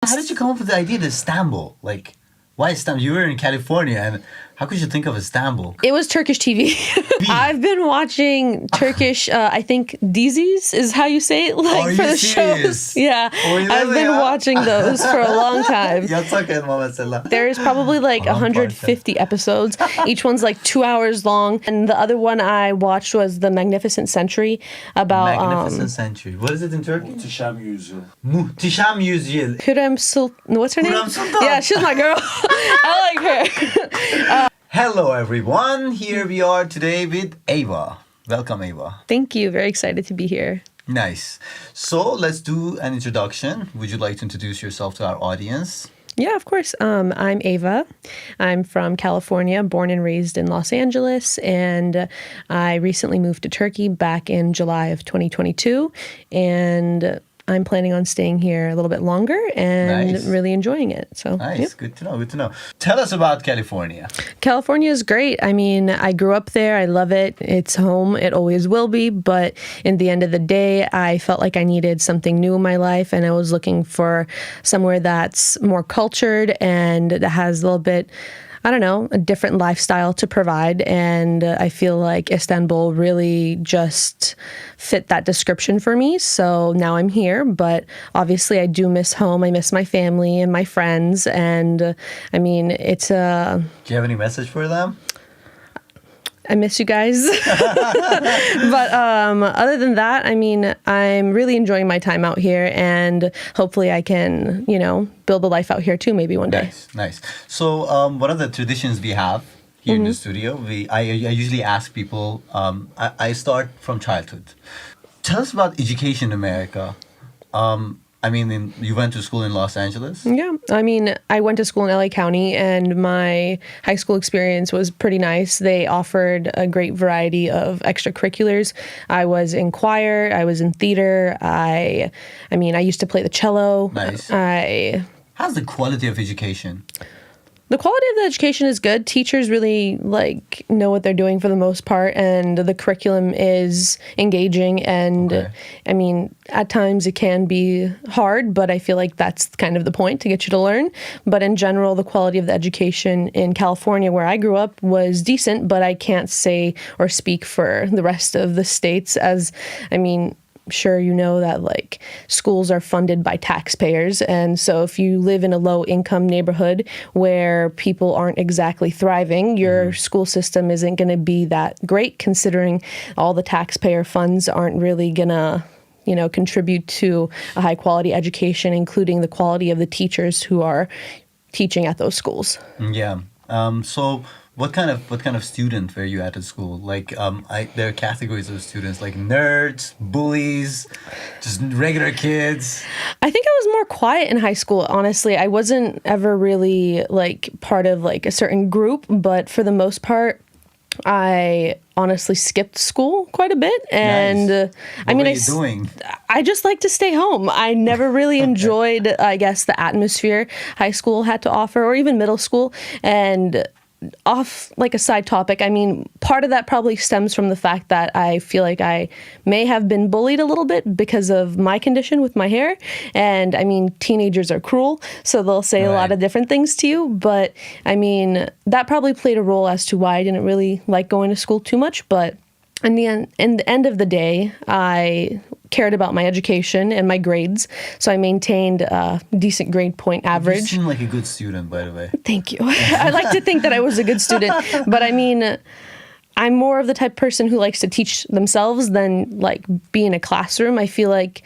How did you come up with the idea of Istanbul? Like, why Istanbul? You were in California, and how could you think of Istanbul? It was Turkish TV. I've been watching Turkish, I think Dizis is how you say it, like for the shows. Yeah, I've been watching those for a long time. There's probably like 150 episodes. Each one's like 2 hours long. And the other one I watched was The Magnificent Century about... Magnificent Century. What is it in Turkey? Muhteşem Yüzyıl. Muhteşem Yüzyıl. What's her name? Hürrem Sultan. Yeah, she's my girl. I like her. Hello everyone, here we are today with Ava. Welcome Ava. Thank you, very excited to be here. Nice. So let's do an introduction. Would you like to introduce yourself to our audience? Yeah, of course. I'm Ava. I'm from California, born and raised in Los Angeles, and I recently moved to Turkey back in July of 2022, and I'm planning on staying here a little bit longer and really enjoying it. So nice. Yeah. Good to know. Good to know. Tell us about California. California is great. I mean, I grew up there. I love it. It's home. It always will be. But in the end of the day, I felt like I needed something new in my life. And I was looking for somewhere that's more cultured and that has a little bit, I don't know, a different lifestyle to provide. And I feel like Istanbul really just fit that description for me. So now I'm here, but obviously I do miss home. I miss my family and my friends. And I mean, it's a... Do you have any message for them? I miss you guys. But other than that, I mean, I'm really enjoying my time out here, and hopefully I can, build a life out here too, maybe one day. Nice. So one of the traditions we have here in the studio, I usually ask people, I start from childhood. Tell us about education in America. I mean, you went to school in Los Angeles? Yeah. I mean, I went to school in LA County, and my high school experience was pretty nice. They offered a great variety of extracurriculars. I was in choir. I was in theater. I used to play the cello. Nice. How's the quality of education? The quality of the education is good. Teachers really know what they're doing for the most part, and the curriculum is engaging. And I mean, at times it can be hard, but I feel like that's kind of the point, to get you to learn. But in general, the quality of the education in California, where I grew up, was decent, but I can't say or speak for the rest of the states, sure you know that schools are funded by taxpayers, and so if you live in a low income neighborhood where people aren't exactly thriving, your school system isn't going to be that great, considering all the taxpayer funds aren't really gonna contribute to a high quality education, including the quality of the teachers who are teaching at those schools. Yeah. So what kind of student were you at school? There are categories of students, like nerds, bullies, just regular kids. I think I was more quiet in high school, honestly. I wasn't ever really part of a certain group, but for the most part, I honestly skipped school quite a bit. And nice. What were you doing? I just like to stay home. I never really enjoyed, I guess, the atmosphere high school had to offer, or even middle school. And off a side topic, I mean, part of that probably stems from the fact that I feel like I may have been bullied a little bit because of my condition with my hair. And I mean, teenagers are cruel, so they'll say a lot of different things to you. But I mean, that probably played a role as to why I didn't really like going to school too much. But in the end of the day, I cared about my education and my grades, so I maintained a decent grade point average. You seem like a good student, by the way. Thank you. I like to think that I was a good student, but I mean, I'm more of the type of person who likes to teach themselves than be in a classroom. I feel like,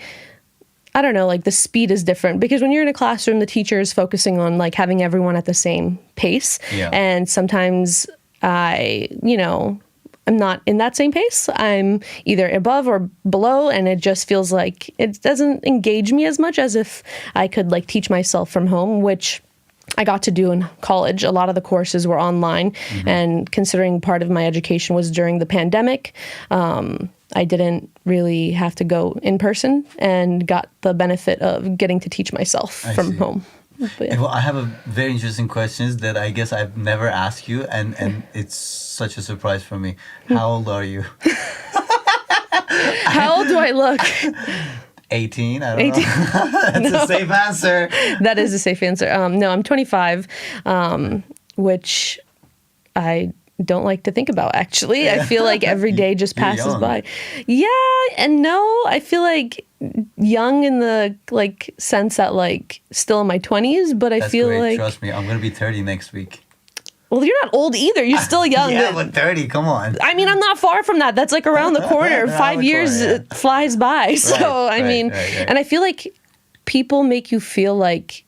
I don't know, the speed is different, because when you're in a classroom, the teacher is focusing on having everyone at the same pace. Yeah. And sometimes I'm not in that same pace. I'm either above or below, and it just feels like it doesn't engage me as much as if I could teach myself from home, which I got to do in college. A lot of the courses were online, and considering part of my education was during the pandemic, I didn't really have to go in person and got the benefit of getting to teach myself from home. Yeah. Well, I have a very interesting question that I guess I've never asked you, and it's such a surprise for me. How old are you? How old do I look? 18. I don't 18. know. That's a safe answer. That is a safe answer. No, I'm 25, which I don't like to think about, actually. I feel like every day just You're passes young. by. Yeah and no. I feel like young in the like sense that like still in my 20s, but I That's feel great. like, Trust me, I'm going to be 30 next week. well, you're not old either. You're still young. Yeah, but 30, come on. I mean, I'm not far from that. That's like around the corner. Around 5 the years corner, yeah. it flies by. So, I right, mean, right. and I feel like people make you feel like,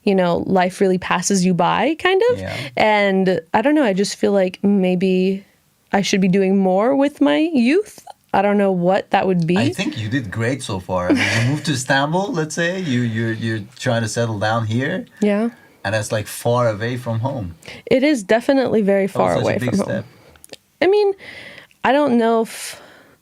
you know, life really passes you by, kind of. Yeah. And I don't know. I just feel like maybe I should be doing more with my youth. I don't know what that would be. I think you did great so far. I mean, you moved to Istanbul, let's say. You're trying to settle down here. Yeah. And that's like far away from home. It is definitely very far That was such away a big from step. home. I mean, I don't know if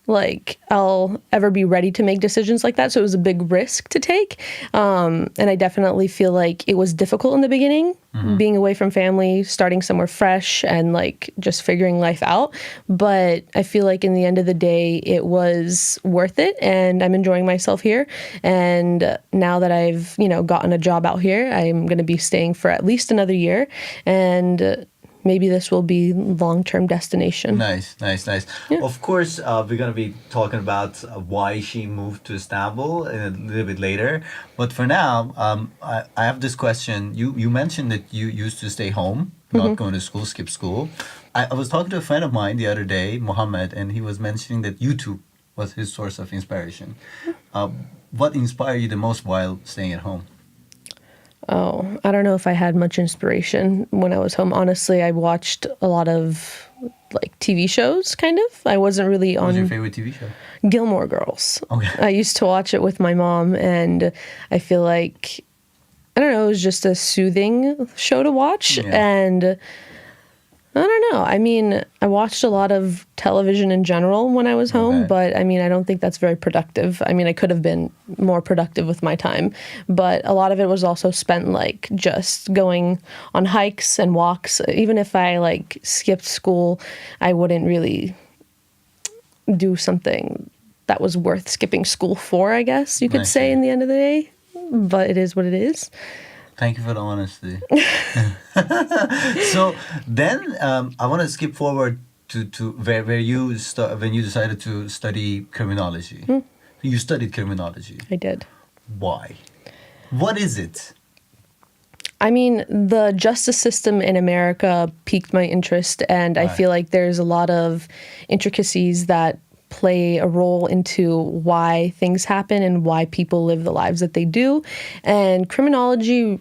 like I'll ever be ready to make decisions like that. So it was a big risk to take. And I definitely feel like it was difficult in the beginning, being away from family, starting somewhere fresh and like just figuring life out. But I feel like in the end of the day, it was worth it and I'm enjoying myself here. And now that I've, you know, gotten a job out here, I'm going to be staying for at least another year. And maybe this will be long-term destination. Nice. Yeah. Of course, we're going to be talking about why she moved to Istanbul a little bit later. But for now, I have this question. You mentioned that you used to stay home, not going to school, skip school. I was talking to a friend of mine the other day, Mohammed, and he was mentioning that YouTube was his source of inspiration. What inspired you the most while staying at home? Oh, I don't know if I had much inspiration when I was home. Honestly, I watched a lot of like TV shows, kind of. I wasn't really What was your on favorite TV show? Gilmore Girls. Okay. I used to watch it with my mom, and I feel like, I don't know, it was just a soothing show to watch. Yeah. And I don't know. I mean, I watched a lot of television in general when I was home, Okay. but I mean, I don't think that's very productive. I mean, I could have been more productive with my time, but a lot of it was also spent like just going on hikes and walks. Even if I like skipped school, I wouldn't really do something that was worth skipping school for, I guess you could I say see. in the end of the day, but it is what it is. Thank you for the honesty. So then I want to skip forward to where you when you decided to study criminology. You studied criminology. I did. Why? What is it? I mean, the justice system in America piqued my interest, and I Right. feel like there's a lot of intricacies that play a role into why things happen and why people live the lives that they do. And criminology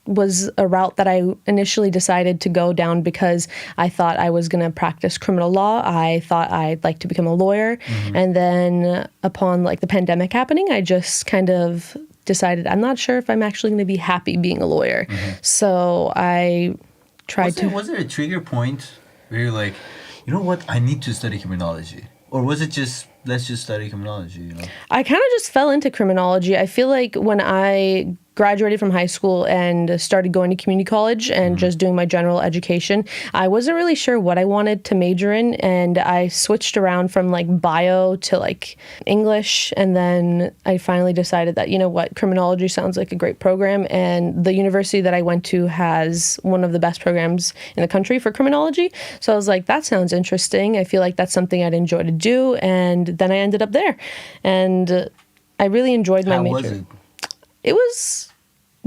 was a route that I initially decided to go down because I thought I was going to practice criminal law. I thought I'd like to become a lawyer. And then upon like the pandemic happening, I just kind of decided I'm not sure if I'm actually going to be happy being a lawyer. So I tried Was there a trigger point where you're like, you know what, I need to study criminology? Or was it just, let's just study criminology, you know? I kind of just fell into criminology. I feel like when I graduated from high school and started going to community college and just doing my general education, I wasn't really sure what I wanted to major in, and I switched around from like bio to like English, and then I finally decided that, you know what, criminology sounds like a great program, and the university that I went to has one of the best programs in the country for criminology. So I was like, that sounds interesting. I feel like that's something I'd enjoy to do, and then I ended up there, and I really enjoyed my How major. was it? It was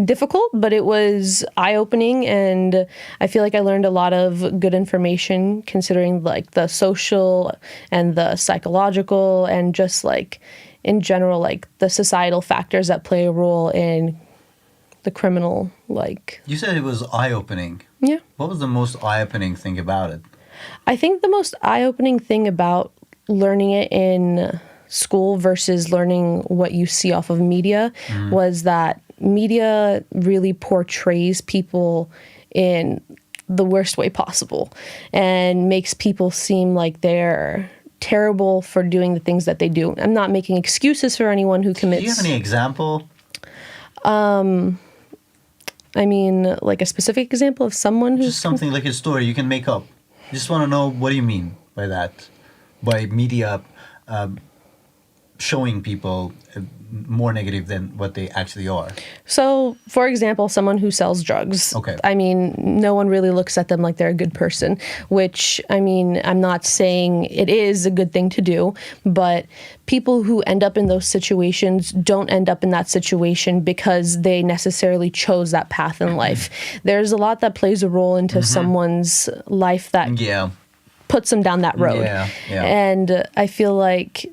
difficult, but it was eye-opening, and I feel like I learned a lot of good information considering like the social and the psychological and just like in general like the societal factors that play a role in the criminal like. You said it was eye-opening. Yeah. What was the most eye-opening thing about it? I think the most eye-opening thing about learning it in school versus learning what you see off of media was that media really portrays people in the worst way possible and makes people seem like they're terrible for doing the things that they do. I'm not making excuses for anyone who commits. Do you have any example? I mean, like a specific example of someone who's Just something like a story you can make up. Just want to know, what do you mean by that? By media showing people more negative than what they actually are. So, for example, someone who sells drugs. Okay. I mean, no one really looks at them like they're a good person, which, I mean, I'm not saying it is a good thing to do, but people who end up in those situations don't end up in that situation because they necessarily chose that path in life. There's a lot that plays a role into someone's life that Yeah. puts them down that road. Yeah. And I feel like,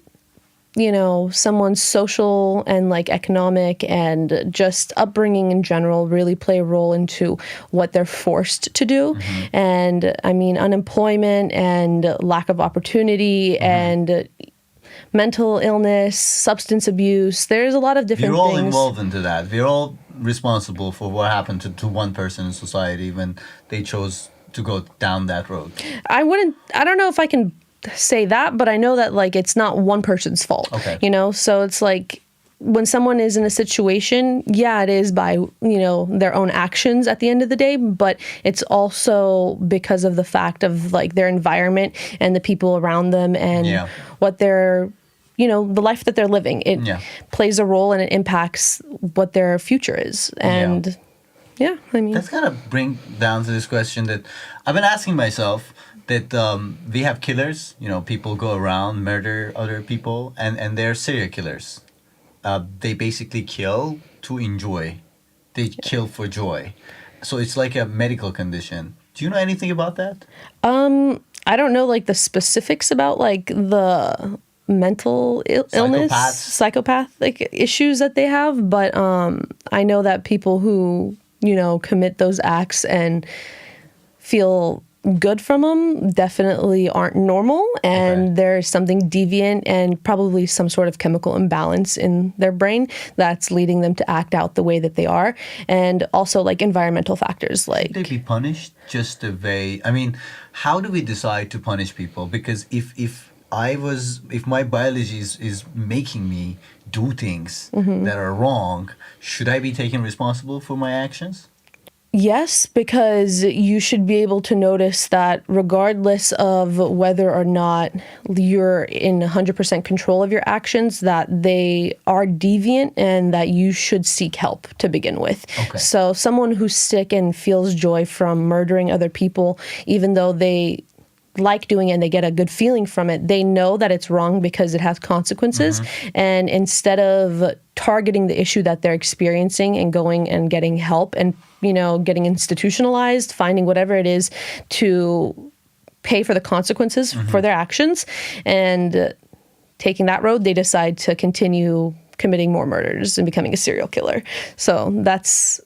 you know, someone's social and like economic and just upbringing in general really play a role into what they're forced to do. And I mean, unemployment and lack of opportunity and mental illness, substance abuse, there's a lot of different We're all things. involved into that. We're all responsible for what happened to one person in society when they chose to go down that road. I don't know if I can say that, but I know that like it's not one person's fault. Okay. You know, so it's like when someone is in a situation, yeah, it is by, you know, their own actions at the end of the day, but it's also because of the fact of like their environment and the people around them and what they're, you know, the life that they're living. It plays a role and it impacts what their future is. And I mean, that's kind of bring down to this question that I've been asking myself, that we have killers, you know, people go around, murder other people, and they're serial killers. They basically kill to enjoy. They kill for joy. So it's like a medical condition. Do you know anything about that? I don't know like the specifics about like the mental illness, psychopathic issues that they have, but I know that people who, you know, commit those acts and feel good from them definitely aren't normal, and there's something deviant and probably some sort of chemical imbalance in their brain that's leading them to act out the way that they are. And also like environmental factors like should they be punished just the way, I mean, how do we decide to punish people? Because if my biology is making me do things that are wrong, should I be taken responsible for my actions? Yes, because you should be able to notice that regardless of whether or not you're in 100% control of your actions, that they are deviant and that you should seek help to begin with. Okay. So someone who's sick and feels joy from murdering other people, even though they like doing it and they get a good feeling from it, they know that it's wrong because it has consequences. And instead of targeting the issue that they're experiencing and going and getting help and, you know, getting institutionalized, finding whatever it is to pay for the consequences for their actions and taking that road, they decide to continue committing more murders and becoming a serial killer. So that's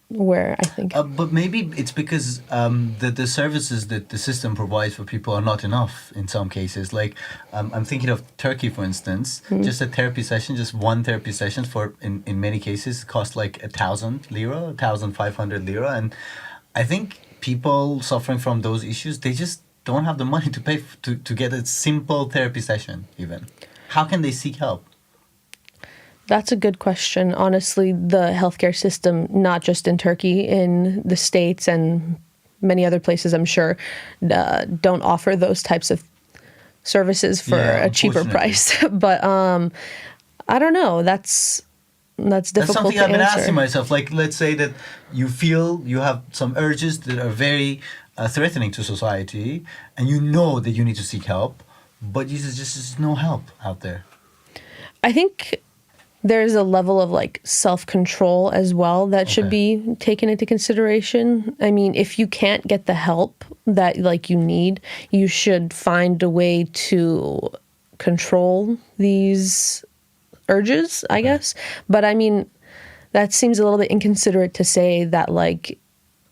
where I think. But maybe it's because the services that the system provides for people are not enough in some cases. Like I'm thinking of Turkey, for instance. Just a therapy session, just one therapy session for in many cases costs like 1,000 lira, 1,500 lira, and I think people suffering from those issues, they just don't have the money to pay to get a simple therapy session even. How can they seek help? That's a good question. Honestly, the healthcare system, not just in Turkey, in the States and many other places, I'm sure, don't offer those types of services for a cheaper price. But I don't know. That's difficult That's something to I've been answer. asking myself. Like, let's say that you feel you have some urges that are very threatening to society, and you know that you need to seek help, but just no help out there. I think there's a level of like self-control as well that should be taken into consideration. I mean, if you can't get the help that like you need, you should find a way to control these urges, I guess. But I mean, that seems a little bit inconsiderate to say that like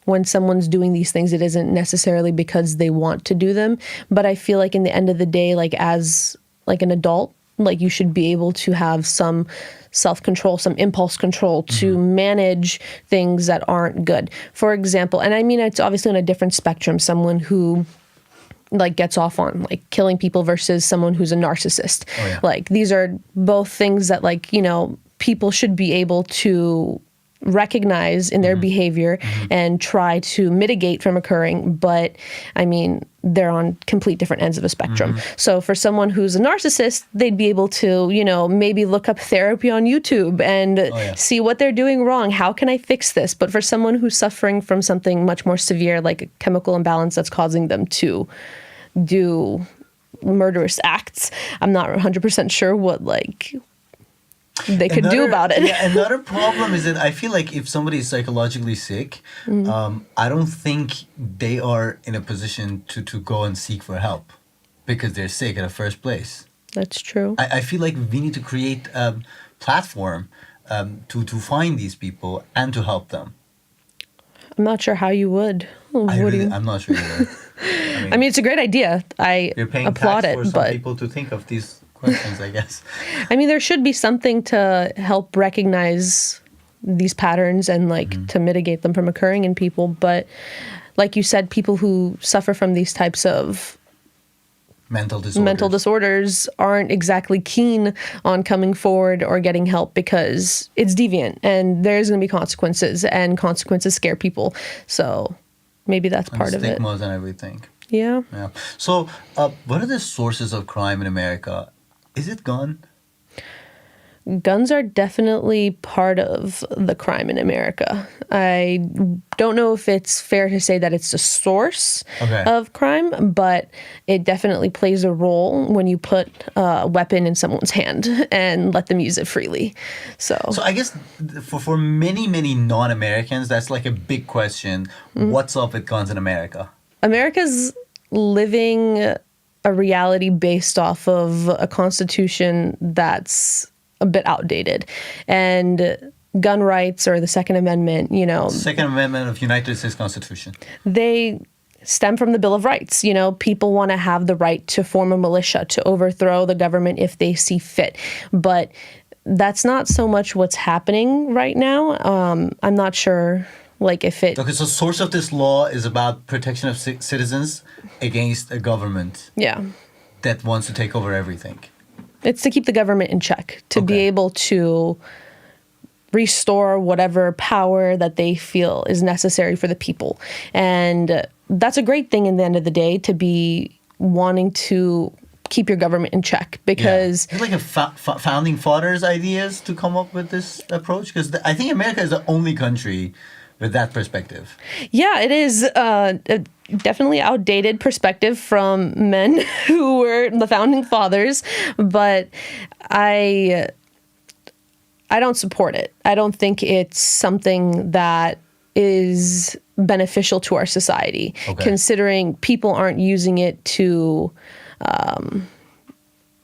when someone's doing these things, it isn't necessarily because they want to do them. But I feel like in the end of the day, like as like an adult, like you should be able to have some self-control, some impulse control to manage things that aren't good. For example, and I mean, it's obviously on a different spectrum, someone who like gets off on like killing people versus someone who's a narcissist. Like these are both things that like, you know, people should be able to recognize in their behavior and try to mitigate from occurring. But I mean, they're on complete different ends of a spectrum. So for someone who's a narcissist, they'd be able to, maybe look up therapy on YouTube and see what they're doing wrong. How can I fix this? But for someone who's suffering from something much more severe, like a chemical imbalance that's causing them to do murderous acts, I'm not 100% sure what they could do about it. Yeah, another problem is that I feel like if somebody is psychologically sick, I don't think they are in a position to go and seek for help because they're sick in the first place. That's true. I feel like we need to create a platform to find these people and to help them. I'm not sure how you would. I'm not sure either. I mean, it's a great idea. You're paying applaud tax it, for some but people to think of these questions, I guess. I mean, there should be something to help recognize these patterns and to mitigate them from occurring in people. But like you said, people who suffer from these types of mental disorders aren't exactly keen on coming forward or getting help because it's deviant and there's going to be consequences, and consequences scare people. So maybe that's part of it. Stigmas and everything. Yeah. So what are the sources of crime in America? Is it gun? Guns are definitely part of the crime in America. I don't know if it's fair to say that it's the source of crime, but it definitely plays a role when you put a weapon in someone's hand and let them use it freely. So I guess for many, many non-Americans, that's like a big question. What's up with guns in America? America's living a reality based off of a constitution that's a bit outdated, and gun rights or the Second Amendment, Second Amendment of United States Constitution. They stem from the Bill of Rights. People want to have the right to form a militia, to overthrow the government if they see fit. But that's not so much what's happening right now. I'm not sure if it... Okay, so source of this law is about protection of citizens against a government that wants to take over everything. It's to keep the government in check, to be able to restore whatever power that they feel is necessary for the people. And that's a great thing in the end of the day, to be wanting to keep your government in check, because... It's like a founding fathers' ideas to come up with this approach, because I think America is the only country with that perspective. Yeah, it is a definitely outdated perspective from men who were the founding fathers, but I don't support it. I don't think it's something that is beneficial to our society, considering people aren't using it to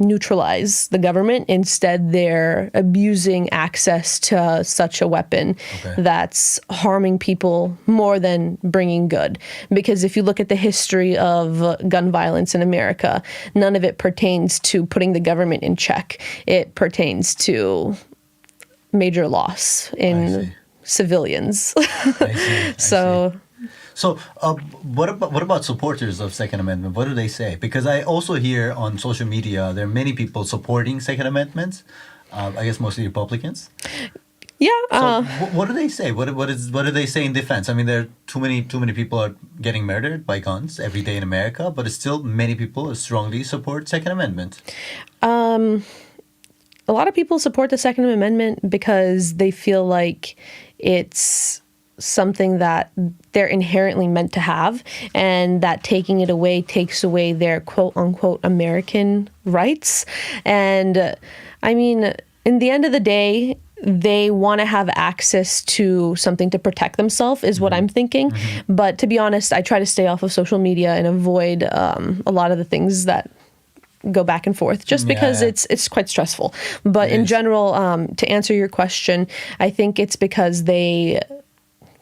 neutralize the government. Instead, they're abusing access to such a weapon that's harming people more than bringing good. Because if you look at the history of gun violence in America, none of it pertains to putting the government in check. It pertains to major loss in civilians. I see. So what about supporters of Second Amendment? What do they say? Because I also hear on social media there are many people supporting Second Amendment. I guess mostly Republicans. Yeah. So what do they say? What do they say in defense? I mean, there are too many people are getting murdered by guns every day in America, but it's still many people strongly support Second Amendment. A lot of people support the Second Amendment because they feel like it's something that they're inherently meant to have, and that taking it away takes away their quote unquote American rights. And I mean, in the end of the day, they want to have access to something to protect themselves is what I'm thinking. But to be honest, I try to stay off of social media and avoid a lot of the things that go back and forth, just because it's quite stressful. But in general, to answer your question, I think it's because they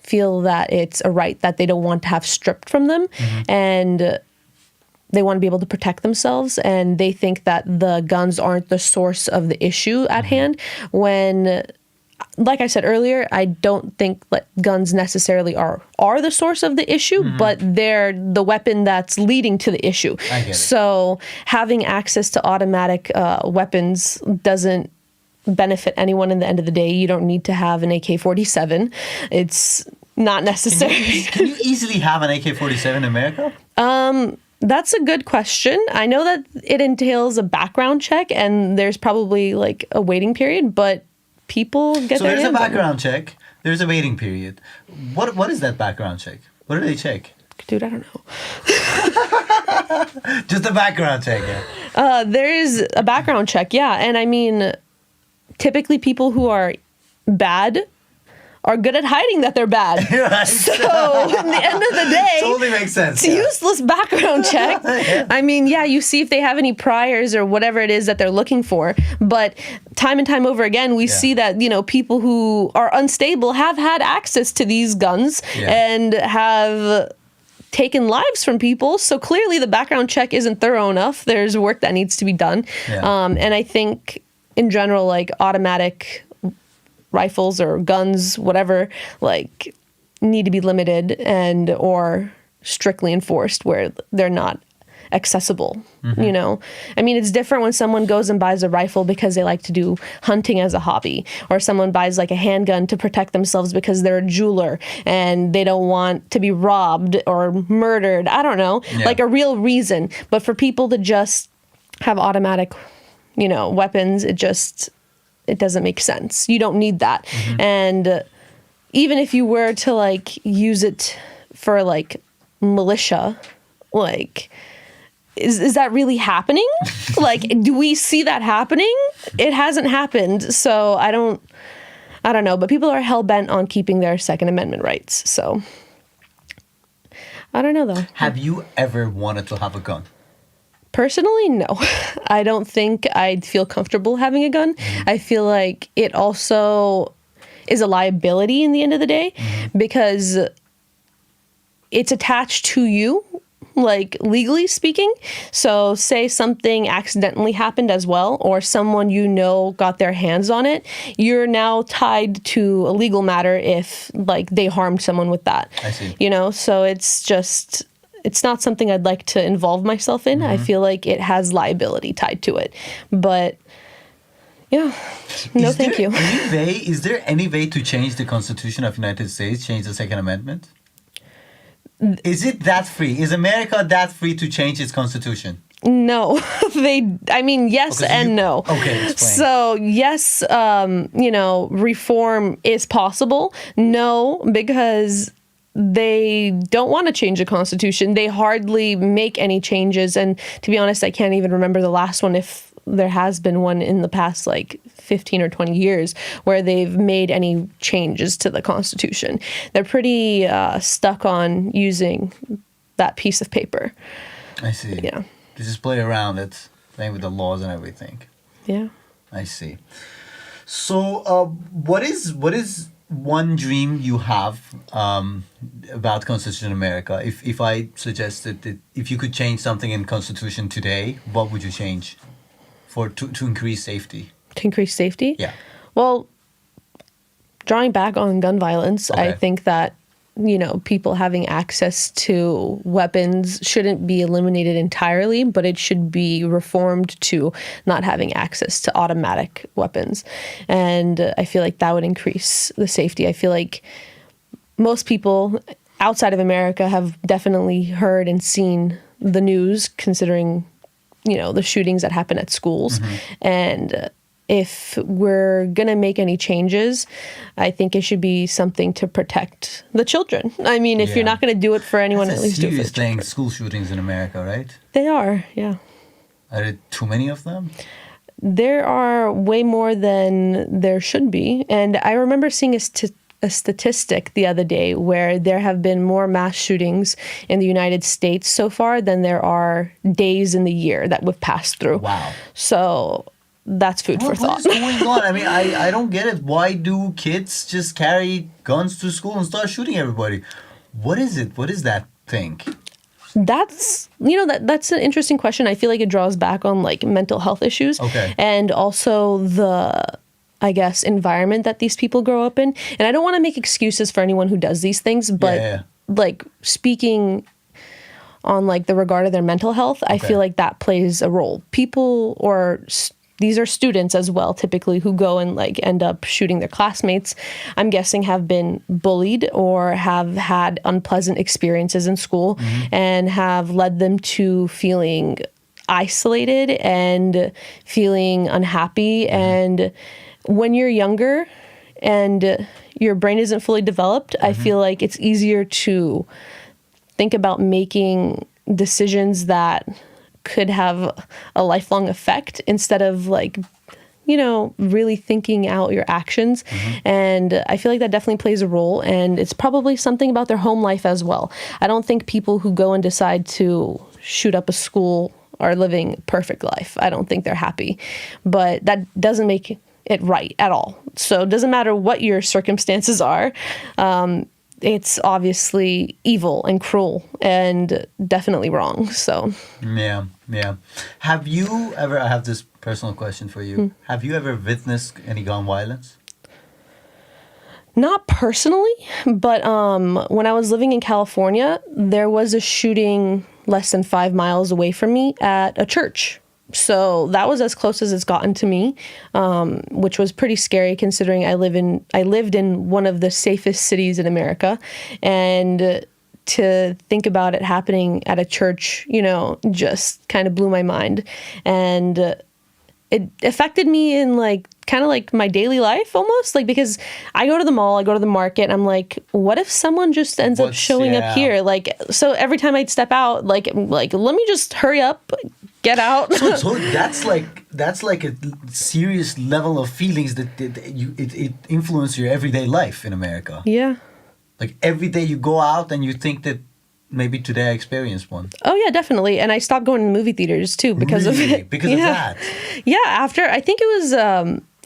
feel that it's a right that they don't want to have stripped from them, and they want to be able to protect themselves, and they think that the guns aren't the source of the issue at hand, when, like I said earlier, I don't think that guns necessarily are the source of the issue, but they're the weapon that's leading to the issue. I get it. So having access to automatic weapons doesn't benefit anyone in the end of the day. You don't need to have an AK-47. It's not necessary. Can you easily have an AK-47 in America? That's a good question. I know that it entails a background check and there's probably like a waiting period, but people get So their there's a hands on it. background check. There's a waiting period. What is that background check? What do they check? Dude, I don't know. Just a background check. Yeah. There is a background check, yeah. And I mean, typically people who are bad are good at hiding that they're bad. Right. So at the end of the day, Totally makes sense. it's a useless background check. I mean, yeah, you see if they have any priors or whatever it is that they're looking for. But time and time over again, we see that, you know, people who are unstable have had access to these guns and have taken lives from people. So clearly the background check isn't thorough enough. There's work that needs to be done. Yeah. And I think in general, like automatic rifles or guns, whatever, like need to be limited and or strictly enforced where they're not accessible. You know, I mean, it's different when someone goes and buys a rifle because they like to do hunting as a hobby, or someone buys like a handgun to protect themselves because they're a jeweler and they don't want to be robbed or murdered. I don't know, like a real reason. But for people to just have automatic, you know, weapons, it doesn't make sense. You don't need that. And even if you were to like use it for like militia, like is that really happening? Like, do we see that happening? It hasn't happened. So I don't know, but people are hell bent on keeping their Second Amendment rights. So I don't know though. Have you ever wanted to have a gun? Personally, no. I don't think I'd feel comfortable having a gun. I feel like it also is a liability in the end of the day because it's attached to you, like legally speaking. So say something accidentally happened as well, or someone you know got their hands on it, you're now tied to a legal matter if like they harmed someone with that. I see. You know, so it's not something I'd like to involve myself in. I feel like it has liability tied to it. But yeah, no, thank you. Is there any way to change the Constitution of the United States, change the Second Amendment? Is it that free? Is America that free to change its constitution? No, yes and no. Okay, explain. So yes, you know, reform is possible. No, because they don't want to change the Constitution. They hardly make any changes. And to be honest, I can't even remember the last one, if there has been one in the past like 15 or 20 years where they've made any changes to the Constitution. They're pretty stuck on using that piece of paper. I see. Yeah. They just play around it, playing with the laws and everything. Yeah. I see. So what is one dream you have about Constitution America? If I suggested that if you could change something in Constitution today, what would you change to increase safety? To increase safety? Yeah. Well, drawing back on gun violence, I think that, you know, people having access to weapons shouldn't be eliminated entirely, but it should be reformed to not having access to automatic weapons. And I feel like that would increase the safety. I feel like most people outside of America have definitely heard and seen the news, considering, you know, the shootings that happen at schools. And if we're going to make any changes, I think it should be something to protect the children. I mean, if you're not going to do it for anyone, That's at least do it for the serious thing, children. school shootings in America, right? They are, yeah. Are there too many of them? There are way more than there should be. And I remember seeing a statistic the other day where there have been more mass shootings in the United States so far than there are days in the year that we've passed through. Wow. So that's food for thought. What is going on? I mean, I don't get it. Why do kids just carry guns to school and start shooting everybody? What is it? What is that thing? That's, you know, that's an interesting question. I feel like it draws back on like mental health issues. Okay. And also the, I guess, environment that these people grow up in. And I don't want to make excuses for anyone who does these things, but like speaking on like the regard of their mental health, I feel like that plays a role. People or these are students as well, typically, who go and like end up shooting their classmates, I'm guessing have been bullied or have had unpleasant experiences in school and have led them to feeling isolated and feeling unhappy. And when you're younger and your brain isn't fully developed, I feel like it's easier to think about making decisions that could have a lifelong effect instead of like, you know, really thinking out your actions. And I feel like that definitely plays a role, and it's probably something about their home life as well. I don't think people who go and decide to shoot up a school are living a perfect life. I don't think they're happy, but that doesn't make it right at all. So it doesn't matter what your circumstances are. It's obviously evil and cruel and definitely wrong. So Yeah. Have you ever, I have this personal question for you. Have you ever witnessed any gun violence? not personally, but when I was living in California, there was a shooting less than 5 miles away from me at a church. So that was as close as it's gotten to me, which was pretty scary considering I lived in one of the safest cities in America. And to think about it happening at a church, you know, just kind of blew my mind. And it affected me in like kind of like my daily life almost, like, because I go to the mall, I go to the market, and I'm like, what if someone just ends up showing up here? Like, so every time I'd step out, like let me just hurry up, get out. So that's like a serious level of feelings that it influence your everyday life in America. Yeah. Like every day you go out and you think that maybe today I experienced one. Oh yeah, definitely. And I stopped going to movie theaters too because of it. Because of that. Yeah, after I think it was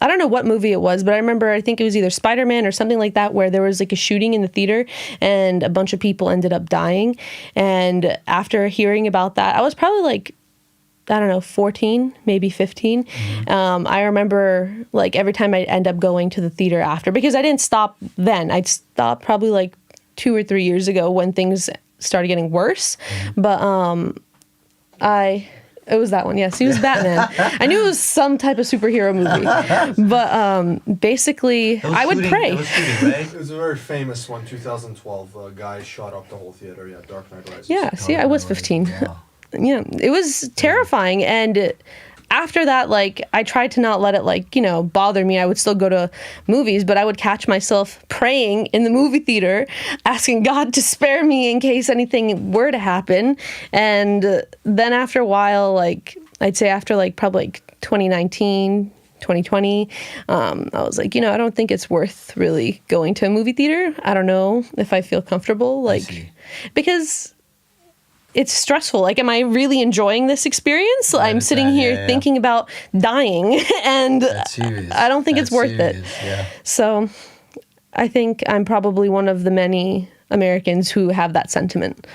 I don't know what movie it was, but I remember I think it was either Spider-Man or something like that, where there was like a shooting in the theater and a bunch of people ended up dying. And after hearing about that, I was probably like, I don't know, 14, maybe 15. I remember like every time I'd end up going to the theater after, because I didn't stop then. I'd stopped probably like 2 or 3 years ago when things started getting worse. But it was that one. Yes, he was Batman. I knew it was some type of superhero movie. But basically, I would pray. Right? It was a very famous one, 2012. A guy shot up the whole theater. Yeah, Dark Knight Rises. Yeah, see, I was 15. Wow. Yeah, it was terrifying. And after that, like, I tried to not let it, like, you know, bother me. I would still go to movies, but I would catch myself praying in the movie theater, asking God to spare me in case anything were to happen. And then after a while, like, I'd say after, like, probably like 2019, 2020, I was like, you know, I don't think it's worth really going to a movie theater. I don't know if I feel comfortable, like, because it's stressful. Like, am I really enjoying this experience? I'm sitting here thinking about dying, and I don't think it's worth it. Yeah. So I think I'm probably one of the many Americans who have that sentiment.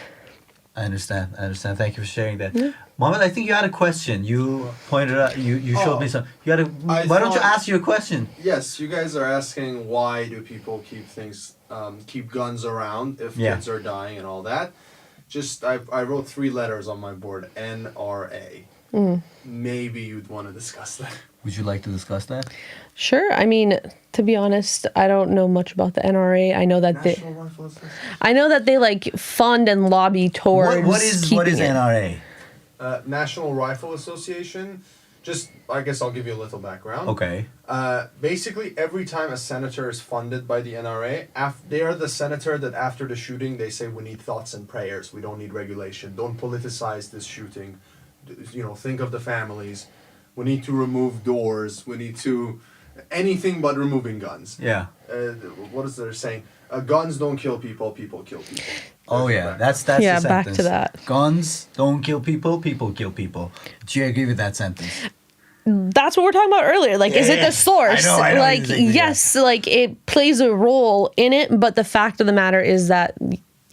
I understand. Thank you for sharing that. Yeah. Mohammed, I think you had a question. You pointed out, you showed me some. Why don't you ask your question? Yes, you guys are asking why do people keep guns around if kids are dying and all that. I wrote 3 letters on my board, NRA. Maybe you'd want to discuss that. Would you like to discuss that? Sure. I mean, to be honest, I don't know much about the NRA. I know that they like fund and lobby towards what is NRA? National Rifle Association. I guess I'll give you a little background. Okay. Basically, every time a senator is funded by the NRA, they are the senator that after the shooting, they say, we need thoughts and prayers. We don't need regulation. Don't politicize this shooting. You know, think of the families. We need to remove doors. We need to... anything but removing guns. Yeah. What is their saying? Guns don't kill people, people kill people. Oh yeah, that's the sentence. back to that. Guns don't kill people, people kill people. Do you agree with that sentence? That's what we're talking about earlier. Like, is it the source? I know, like, exactly, yes, like it plays a role in it, but the fact of the matter is that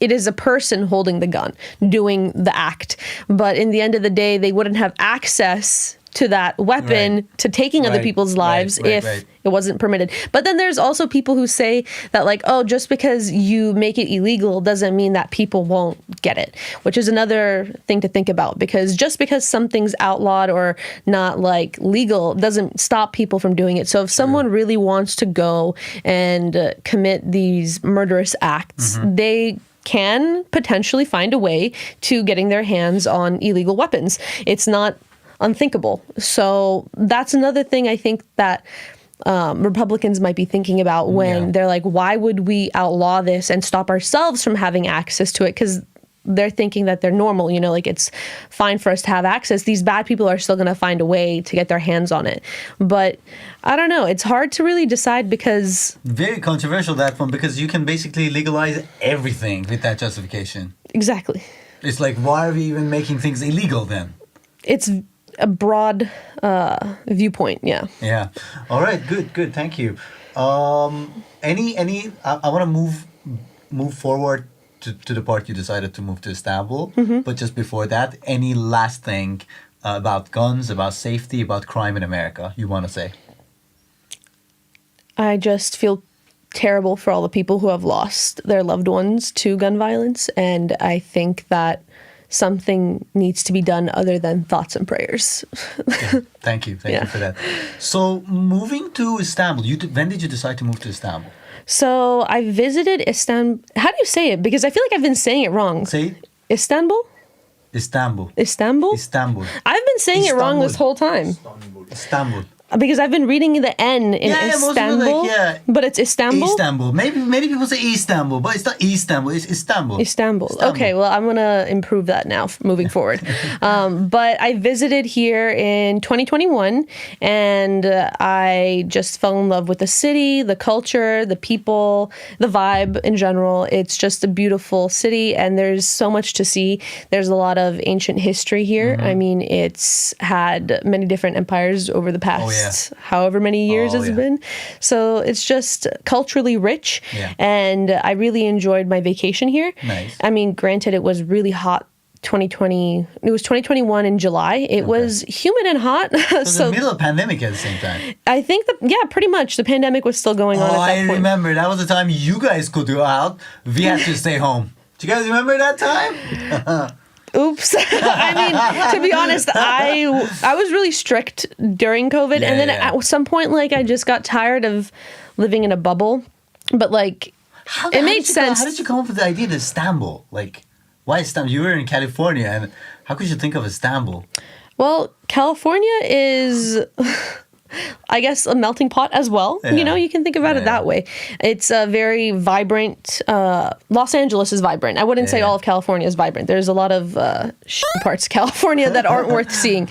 it is a person holding the gun, doing the act. But in the end of the day, they wouldn't have access to that weapon, Right. to taking other Right, people's right, lives right, if right. it wasn't permitted. But then there's also people who say that, like, oh, just because you make it illegal doesn't mean that people won't get it, which is another thing to think about, because just because something's outlawed or not like legal doesn't stop people from doing it. So if someone really wants to go and commit these murderous acts, they can potentially find a way to getting their hands on illegal weapons. It's not unthinkable. So that's another thing I think that Republicans might be thinking about when they're like, why would we outlaw this and stop ourselves from having access to it? Because they're thinking that they're normal, you know, like it's fine for us to have access. These bad people are still going to find a way to get their hands on it. But I don't know. It's hard to really decide because... Very controversial, that one, because you can basically legalize everything with that justification. Exactly. It's like, why are we even making things illegal then? It's a broad viewpoint, yeah. Yeah. All right. Good. Thank you. Any? I want to move forward to the part you decided to move to Istanbul. But just before that, any last thing about guns, about safety, about crime in America you want to say? I just feel terrible for all the people who have lost their loved ones to gun violence, and I think that something needs to be done other than thoughts and prayers. Thank you for that. So moving to Istanbul, when did you decide to move to Istanbul? So I visited Istanbul. How do you say it? Because I feel like I've been saying it wrong. Say it. Istanbul? Istanbul. Istanbul? Istanbul. I've been saying it wrong this whole time. Istanbul. Because I've been reading the N in most people Istanbul, but it's Istanbul? Istanbul. Maybe people say Istanbul, but it's not Istanbul. It's Istanbul. Istanbul. Okay, well, I'm going to improve that now moving forward. But I visited here in 2021, and I just fell in love with the city, the culture, the people, the vibe in general. It's just a beautiful city, and there's so much to see. There's a lot of ancient history here. I mean, it's had many different empires over the past however many years it's been. So it's just culturally rich, and I really enjoyed my vacation here. Nice. I mean, granted, it was really hot. 2020. It was 2021 in July. It was humid and hot. So the middle of pandemic at the same time. I think pretty much the pandemic was still going on at that point. I remember that was the time you guys could go out. We had to stay home. Do you guys remember that time? Oops. I mean, to be honest, I was really strict during COVID, and then at some point, like, I just got tired of living in a bubble. But like, it made sense. How did you come up with the idea of Istanbul? Like, why Istanbul? You were in California, and how could you think of Istanbul? Well, California is, I guess, a melting pot as well. Yeah. You know, you can think about it that way. It's a very vibrant, Los Angeles is vibrant. I wouldn't say all of California is vibrant. There's a lot of parts of California that aren't worth seeing.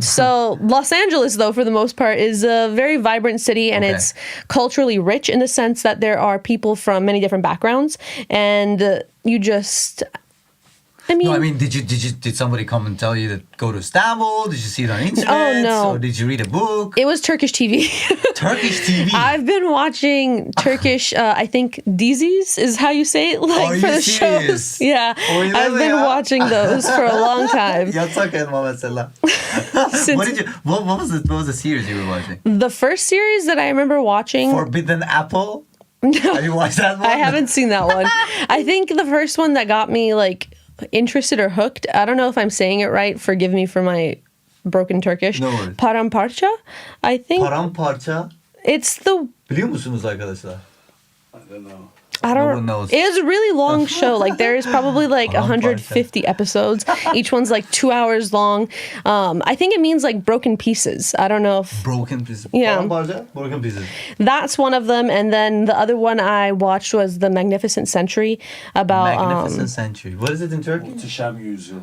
So Los Angeles, though, for the most part, is a very vibrant city, and it's culturally rich in the sense that there are people from many different backgrounds, and you just... did somebody come and tell you to go to Istanbul? Did you see it on internet? Oh, no. Or did you read a book? It was Turkish TV. Turkish TV? I've been watching Turkish, I think Dizis is how you say it, like, Are for you the serious? shows. Yeah, I've been watching those for a long time. What was the series you were watching? The first series that I remember watching... Forbidden Apple? No. Have you watched that one? I haven't seen that one. I think the first one that got me, like, interested or hooked, I don't know if I'm saying it right, forgive me for my broken Turkish. No worries. Paramparça, I think. Paramparça. It's the... Biliyor musunuz arkadaşlar? I don't know. I don't No one knows. It was a really long show. Like, there's probably like 150 episodes. Each one's like 2 hours long. I think it means like broken pieces. I don't know if... Broken pieces. Yeah. Paramparça? Broken pieces. That's one of them. And then the other one I watched was The Magnificent Century about... Magnificent Century. What is it in Turkey? Muhteşem Yüzyıl.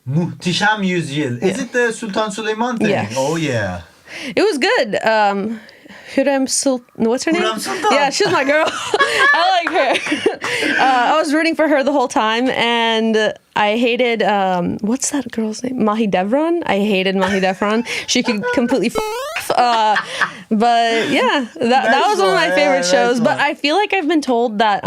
Muhteşem Yüzyıl. Is it the Sultan Süleyman thing? Yes. Oh, yeah. It was good. Hürrem Sultan. What's her name? Hürrem Sultan. Yeah, she's my girl. I like her. I was rooting for her the whole time, and I hated what's that girl's name? Mahidevran. I hated Mahidevran. She could completely but yeah, that was one of my favorite shows. But I feel like I've been told that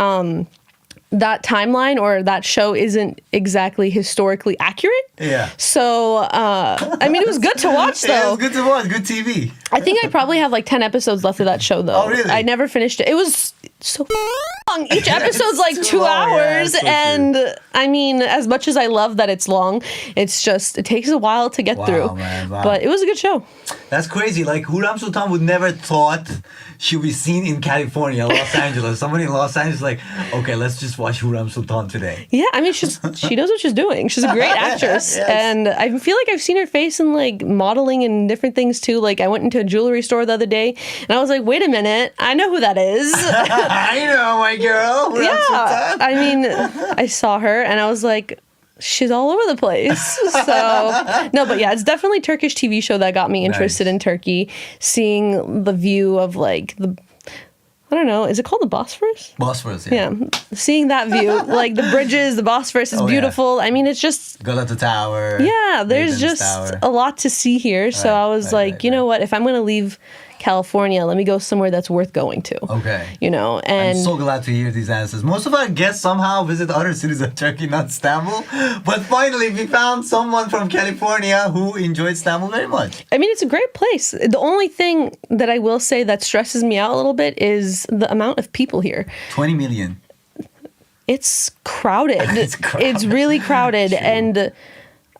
that timeline or that show isn't exactly historically accurate. Yeah. So, I mean, it was good to watch, though. Yeah, it was good to watch. Good TV. I think I probably have like 10 episodes left of that show, though. Oh, really? I never finished it. It was so long. Each episode's like It's 2 too long, yeah, hours. it's so And true. I mean, as much as I love that it's long, it's just, it takes a while to get Wow, through. man, wow. But it was a good show. That's crazy. Like, Huram Sultan would never thought she'd be seen in California, Los Angeles. Somebody in Los Angeles like, okay, let's just watch Huram Sultan today. Yeah, I mean, she knows what she's doing. She's a great actress. Yes. And I feel like I've seen her face in like modeling and different things too. Like I went into a jewelry store the other day and I was like, wait a minute, I know who that is. I know, my girl. Huram Yeah, Sultan. I mean, I saw her and I was like, she's all over the place. So, no, but yeah, it's definitely a Turkish TV show that got me interested Nice. in Turkey. Seeing the view of like I don't know, is it called the Bosphorus? Bosphorus, yeah. Yeah, seeing that view, like the bridges, the Bosphorus is Oh, yeah. beautiful. I mean, it's just Galata Tower. yeah, there's Maiden's just Tower. a lot to see here. So Right, I was right, like, right, you know right. what? If I'm going to leave California, let me go somewhere that's worth going to. Okay. You know, and I'm so glad to hear these answers. Most of our guests somehow visit other cities of Turkey, not Istanbul. But finally, we found someone from California who enjoyed Istanbul very much. I mean, it's a great place. The only thing that I will say that stresses me out a little bit is the amount of people here. 20 million. It's crowded. It's crowded. It's really crowded. True. And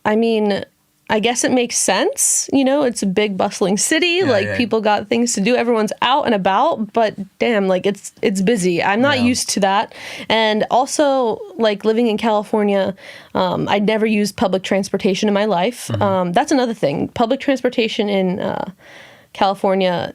I mean, I guess it makes sense. You know, it's a big bustling city. Yeah. People got things to do. Everyone's out and about, but damn, like it's busy. I'm not Yeah. used to that. And also like living in California, I'd never used public transportation in my life. Mm-hmm. That's another thing. Public transportation in California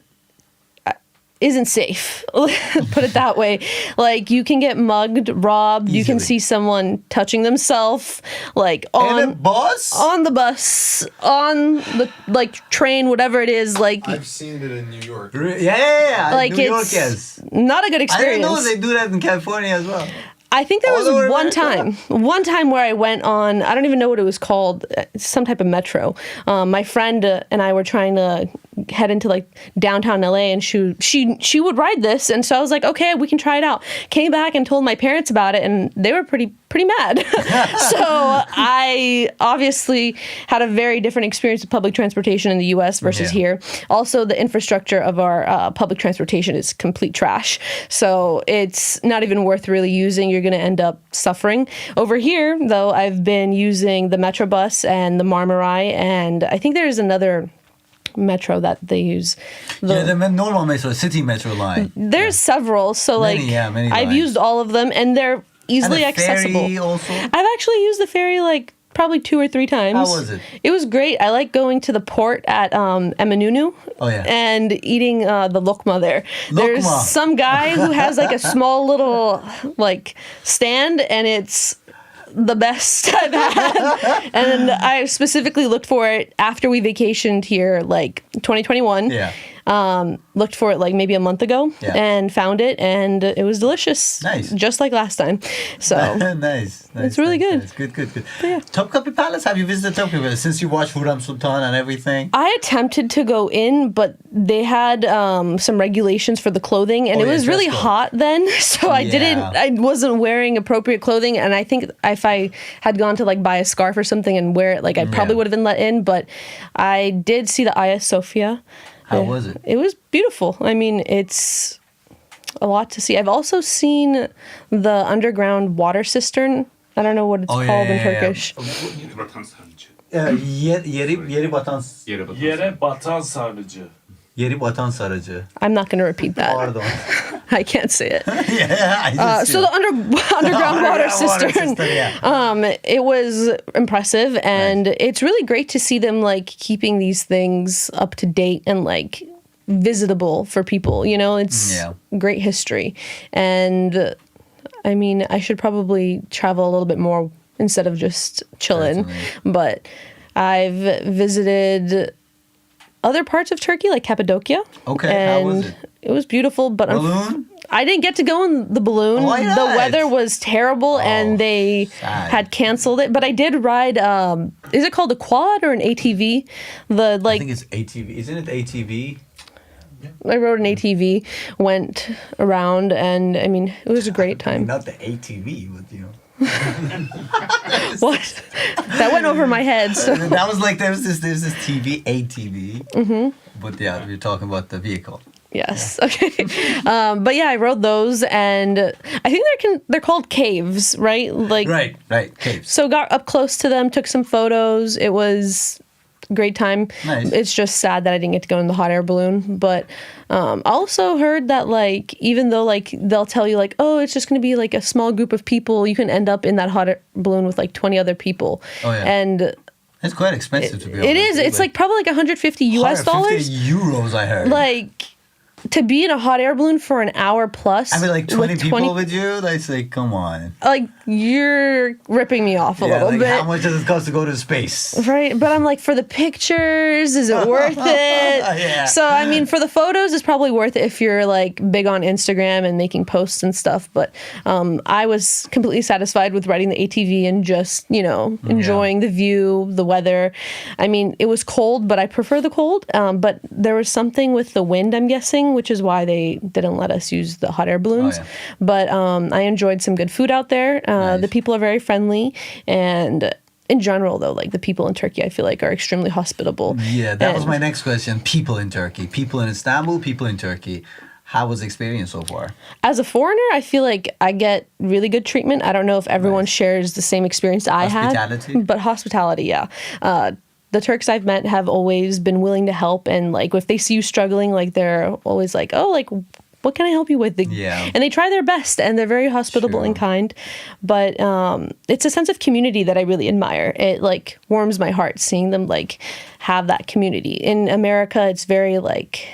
isn't safe. Put it that way. Like you can get mugged, robbed. You can Easily. see someone touching themselves, like And a on bus? the bus, on the like train, whatever it is. Like I've seen it in New York. Yeah. like New York, it's yes. not a good I experience. didn't know they do that in California as well. I think there All was over one America? time where I went on, I don't even know what it was called, some type of metro. My friend and I were trying to head into like downtown LA and she would ride this. And so I was like, okay, we can try it out. Came back and told my parents about it and they were pretty mad. So I obviously had a very different experience with public transportation in the US versus Yeah. here. Also, the infrastructure of our public transportation is complete trash. So it's not even worth really using. You're going to end up suffering. Over here, though, I've been using the Metro bus and the Marmarai, and I think there's another metro that they use. The normal metro, city metro line. There's several. So Many, like yeah, many I've lines. used all of them, and they're easily And the accessible. ferry also. I've actually used the ferry like probably 2 or 3 times. How was it? It was great. I like going to the port at Eminönü. Oh, yeah. And eating the lokma there. There's Lokma. some guy who has like a small little like stand, and it's the best I've had. And I specifically looked for it after we vacationed here, like 2021. Yeah. Looked for it like maybe a month ago Yeah. and found it, and it was delicious. Nice. Just like last time. So nice. It's really good. Nice. Good. yeah. Topkapi Palace, have you visited Topkapi Palace since you watched Huram Sultan and everything? I attempted to go in, but they had some regulations for the clothing, and Oh, it yeah, was really dress code. hot then, so I wasn't wearing appropriate clothing, and I think if I had gone to like buy a scarf or something and wear it, like I probably Yeah. would have been let in, but I did see the Hagia Sophia. How was it? It was beautiful. I mean, it's a lot to see. I've also seen the underground water cistern. I don't know what it's called in Turkish. Vatan sarnıcı. Yeri batan Yere batan Yere batan sarnıcı. Yeri batan sarıcı. I'm not going to repeat that. Pardon. I can't say it. Yeah, I just So the underground water cistern, yeah. it was impressive, and it's really great to see them like keeping these things up to date and like visitable for people. You know, it's Yeah. great history, and I mean, I should probably travel a little bit more instead of just chilling. Definitely. But I've visited other parts of Turkey, like Cappadocia. Okay, how was it? It was beautiful, but Balloon? I didn't get to go in the balloon. Why not? The weather was terrible, and they sad. had canceled it. But I did ride. Is it called a quad or an ATV? The I like think it's ATV. Isn't it ATV? I rode an ATV, went around, and I mean, it was a great time. Not the ATV, but you know. What? That went over my head. So That was like there's this TV, ATV. Mm-hmm. But yeah, we're talking about the vehicle. yes, okay. But yeah, I rode those, and I think they're called caves, right? Like Right, caves. So got up close to them, took some photos. It was a great time. Nice. It's just sad that I didn't get to go in the hot air balloon. But also heard that like even though like they'll tell you like, oh, it's just going to be like a small group of people, you can end up in that hot air balloon with like 20 other people. Oh yeah. And it's quite expensive to be honest. it is. It's like probably like 150 US dollars. 150 euros, I heard. Like to be in a hot air balloon for an hour plus. I mean, like 20 with people with you? That's like, come on. Like, you're ripping me off a little like, bit. how much does it cost to go to space? Right, but I'm like, for the pictures, is it worth it? Yeah. So, I mean, for the photos, it's probably worth it if you're like big on Instagram and making posts and stuff. But I was completely satisfied with riding the ATV and just, you know, enjoying the view, the weather. I mean, it was cold, but I prefer the cold. But there was something with the wind, I'm guessing, which is why they didn't let us use the hot air balloons. But I enjoyed some good food out there. The people are very friendly, and in general, though, like the people in Turkey, I feel like are extremely hospitable. Yeah, that was my next question. People in Turkey, people in Istanbul, people in Turkey. How was the experience so far? As a foreigner, I feel like I get really good treatment. I don't know if everyone shares the same experience I had. Hospitality? But hospitality, yeah. The Turks I've met have always been willing to help, and like if they see you struggling, like they're always like, oh, like what can I help you with? And they try their best, and they're very hospitable and kind. But it's a sense of community that I really admire. It like warms my heart seeing them like have that community. In America, it's very like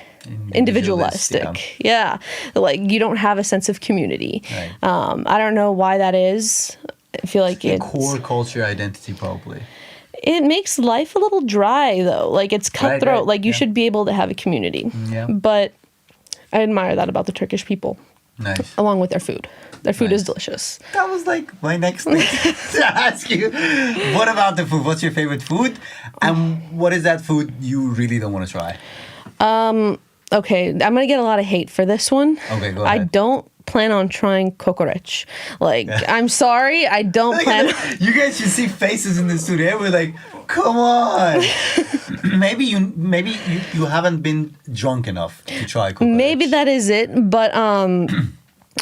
individualistic. Yeah. Like you don't have a sense of community. I don't know why that is. I feel like it's core culture identity probably. It makes life a little dry though. Like it's cutthroat. Like you should be able to have a community. But I admire that about the Turkish people. Nice. Along with their food. Their food is delicious. That was like my next thing to ask you. What about the food? What's your favorite food? And what is that food you really don't want to try? Okay, I'm going to get a lot of hate for this one. Okay, go ahead. I don't plan on trying kokoreç. Like, I'm sorry, I don't plan. You guys should see faces in the studio. We're like, come on. maybe you haven't been drunk enough to try kokoreç. Maybe that is it, but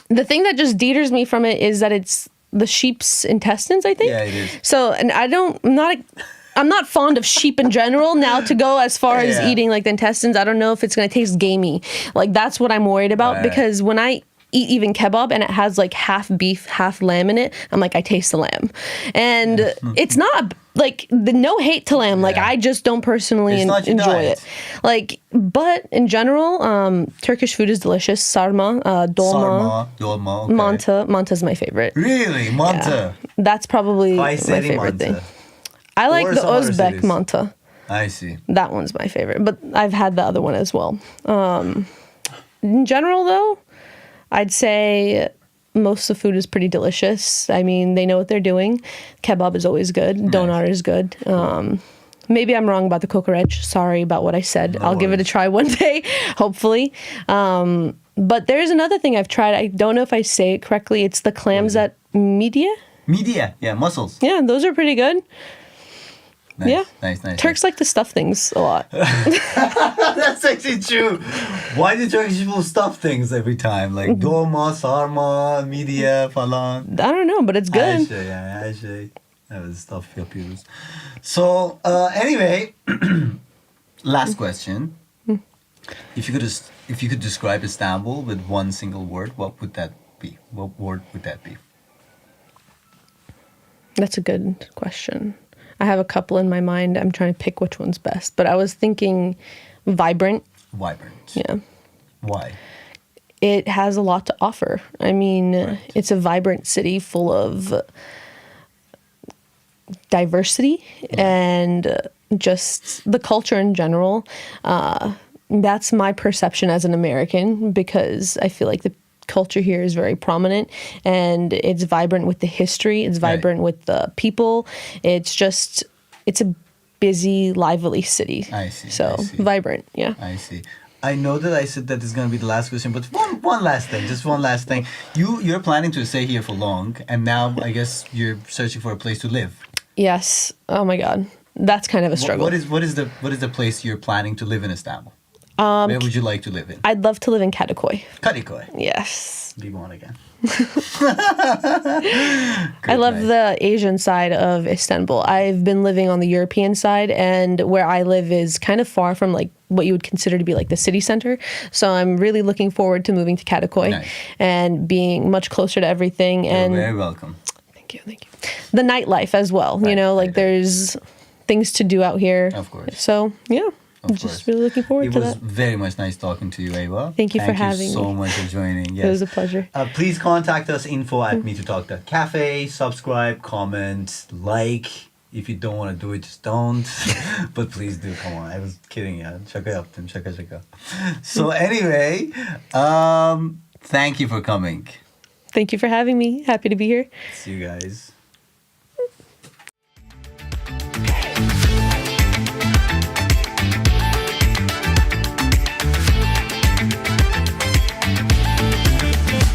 the thing that just deters me from it is that it's the sheep's intestines, I think. Yeah, it is. So, and I'm not fond of sheep in general. Now to go as far as eating like the intestines, I don't know if it's going to taste gamey. Like that's what I'm worried about because when I eat even kebab and it has like half beef, half lamb in it, I'm like, I taste the lamb. And it's not like no hate to lamb. Like I just don't personally enjoy it. Like, but in general, Turkish food is delicious. Sarma, dolma, okay. manta. Manta's my favorite. Really? Manta? Yeah. That's probably my favorite thing. I like the Uzbek manta. I see. That one's my favorite, but I've had the other one as well. In general, though, I'd say most of the food is pretty delicious. I mean, they know what they're doing. Kebab is always good. Donar is good. Maybe I'm wrong about the kokoreç. Sorry about what I said. I'll give it a try one day, hopefully. But there's another thing I've tried. I don't know if I say it correctly. It's the clams at midye. Midye, yeah, mussels. Yeah, those are pretty good. Nice, yeah. Nice. Turks like to stuff things a lot. That's actually true. Why do Turkish people stuff things every time? Like dolma, sarma, midye falan. I don't know, but it's good. Her şey. Evet, stuff yapıyoruz. So, anyway, last question. If you could describe Istanbul with one single word, what would that be? What word would that be? That's a good question. I have a couple in my mind. I'm trying to pick which one's best. But I was thinking vibrant. Vibrant. Yeah. Why? It has a lot to offer. I mean, it's a vibrant city full of diversity and just the culture in general. That's my perception as an American because I feel like the culture here is very prominent and it's vibrant with the history. It's vibrant with the people. It's a busy, lively city. I see. So vibrant, yeah. I see. I know that I said that this is gonna be the last question, but one last thing, just one last thing. You're planning to stay here for long, and now I guess you're searching for a place to live. Yes. Oh my God. That's kind of a struggle. What is the place you're planning to live in Istanbul? Where would you like to live in? I'd love to live in Kadıköy. Kadıköy. Yes. Be born again. I love the Asian side of Istanbul. I've been living on the European side, and where I live is kind of far from like what you would consider to be like the city center. So I'm really looking forward to moving to Kadıköy Nice. and being much closer to everything. You're And very welcome. thank you. The nightlife as well. Right, you know, like right. there's things to do out here. Of course. So yeah, Of I'm just course. really looking forward It to was that. very much nice talking to you, Ava. Thank you for having Thank you so me. much for joining. Yes. It was a pleasure. Please contact us, info@meetotalk.cafe. Subscribe, comment, like. If you don't want to do it, just don't. But please do, come on. I was kidding ya. Şaka yaptım, şaka. So anyway, thank you for coming. Thank you for having me. Happy to be here. See you guys.